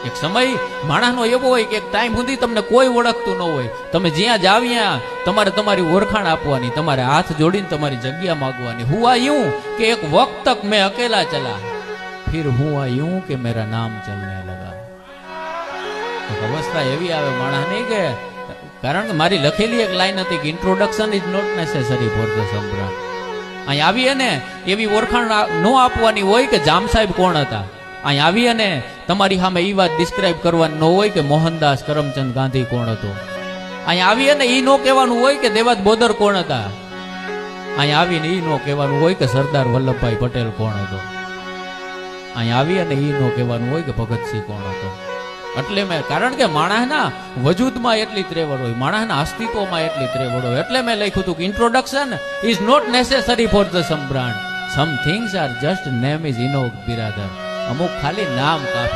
એક સમય માણસનો એવો હોય કે એક ટાઈમ સુધી તમને કોઈ ઓળખતું ન હોય, તમે જ્યાં જાવ્યા તમારે તમારી ઓળખાણ આપવાની, તમારે હાથ જોડીને તમારી જગ્યા માંગવાની. હુઆ यूं કે એક વક્ત તક મેં અકેલા ચલા, ફિર હુઆ यूं કે મેરા નામ ચલને લગા. અવસ્થા એવી આવે માણસની કે, કારણ કે મારી લખેલી એક લાઈન હતી કે introduction is not necessary for the Samrat. અહીં આવીએ ને એવી ઓળખાણ ન આપવાની હોય કે જામ સાહેબ કોણ હતા. અહીં આવીએ ને તમારી સામે એ વાત ડિસ્ક્રાઇબ કરવાની ન હોય કે મોહનદાસ કરમચંદ ગાંધી કોણ હતો. અહીં આવીએ ને એ ન કહેવાનું હોય કે દેવાજ બોદર કોણ હતા. અહીં આવીને એ ન કહેવાનું હોય કે સરદાર વલ્લભભાઈ પટેલ કોણ હતો. અહીં આવીએ ને એ ન કહેવાનું હોય કે ભગતસિંહ કોણ હતો. એટલે મેં, કારણ કે માણસના વજૂદમાં એટલી ત્રેવડ હોય, માણસના અસ્તિત્વમાં એટલી ત્રેવડ હોય, એટલે મેં લખ્યું હતું કે introduction is not necessary for the some brand, some things are just name is Enoch Biradar. અમુક ખાલી નામ કાફી.